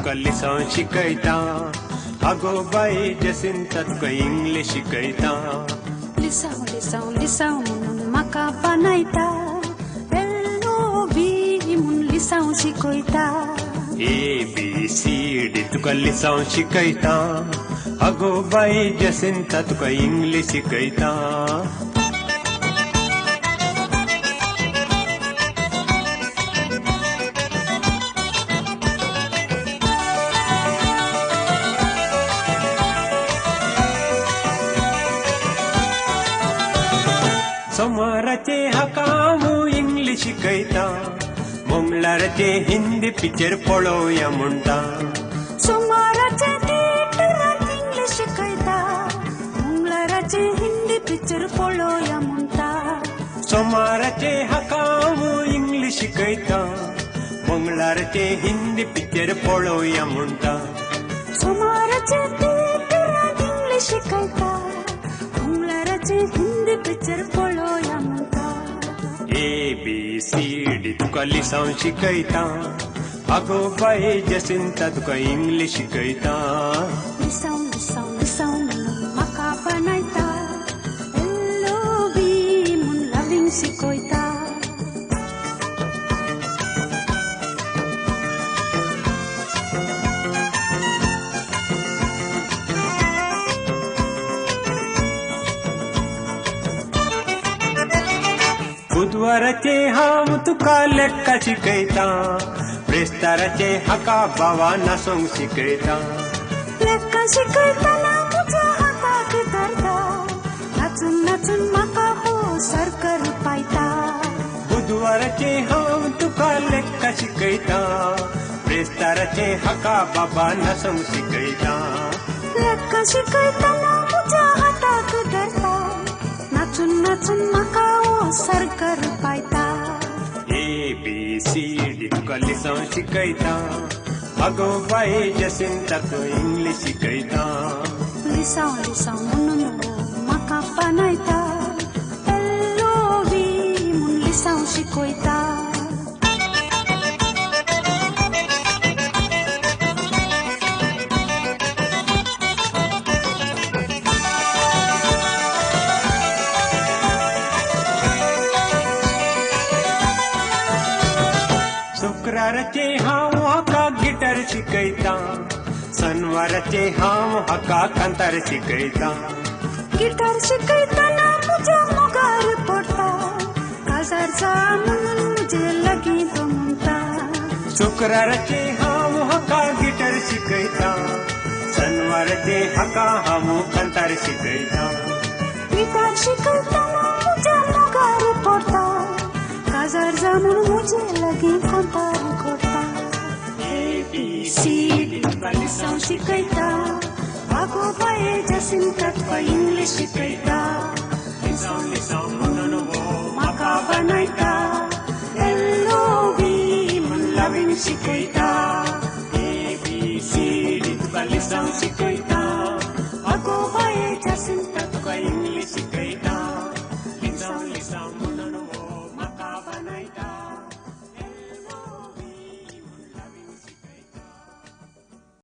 तुका लिसांव शिकयता आगो बाई जसिंता तुका इंग्लीश शिकयता लिसांव लिसांव लिसांव म्हणून म्हाका बानायता LOV म्हूण लिसांव शिकयता ABCD तुका लिसांव शिकयता आगो बाई जसिंता तुका इंग्लीश शिकयता सोमाराचे हाकामू इंग्लीश शिकयता मंगळाराचे हिंदी पिक्चर पळोवया म्हणटा सोमाराचे थिएटरांत इंग्लीश शिकयता मंगळाराचे हिंदी पिक्चर पळोवया म्हणटा सोमाराचे हाकामू इंग्लीश शिकयता मंगळाराचे हिंदी पिक्चर पळोवया म्हणटा सोमाराचे थिएटरांत इंग्लीश शिकयता मंगळाराचे हिंदी पिक्चर पळोवया म्हणटा ABCD तुका लिसांव शिकयता आगो बाई जसिंता तुका इंग्लीश शिकयता लिसांव लिसांव लिसांव म्हणून म्हाका बानायता LOV म्हूण लविंग शिकयता बुधवाराचे हांव तुका लेक्का शिकयता ब्रेस्ताराचे हाका बावा नासोंक शिकयता लेक्का शिकयतना म्हज्या हाताक धरता नाचून नाचून म्हाका हो सरकर पायता बुधवाराचे हांव तुका लेक्का शिकयता ब्रेस्ताराचे हाका बाबा नासोंक शिकयता लेक्का शिकयतना म्हज्या हाताक धरता नाचून नाचून म्हाका हो सरकर पायता ABCD तुका लिसांव शिकयता आगो बाई जसिंता तुका इंग्लीश शिकयता लिसांव लिसांव म्हणून म्हाका बानायता LOV म्हूण लिसांव शिकयता शुक्राराचे हांव हाका गिटार शिकयता शनवाराचे हांव हाका कांतार शिकयता गिटार शिकयतना म्हज्या मोगार पडटा काजार जा म्हणून म्हजे लागीं तो म्हणटा शुक्राराचे हांव हाका गिटार शिकयता शनवाराचे हाका हांव कांतार शिकयता गिटार शिकयतना म्हज्या मोगार पडटा काजार जा म्हणून म्हजे लागीं कांतार करता ABCD तुका लिसांव शिकयता आगो बाये जसिंता तुका इंग्लीश शिकयता लिसांव लिसांव म्हणून म्हाका बानायता LOV म्हूण लविंग शिकयता ABCD तुका लिसांव शिकयता आगो बाये जसिंता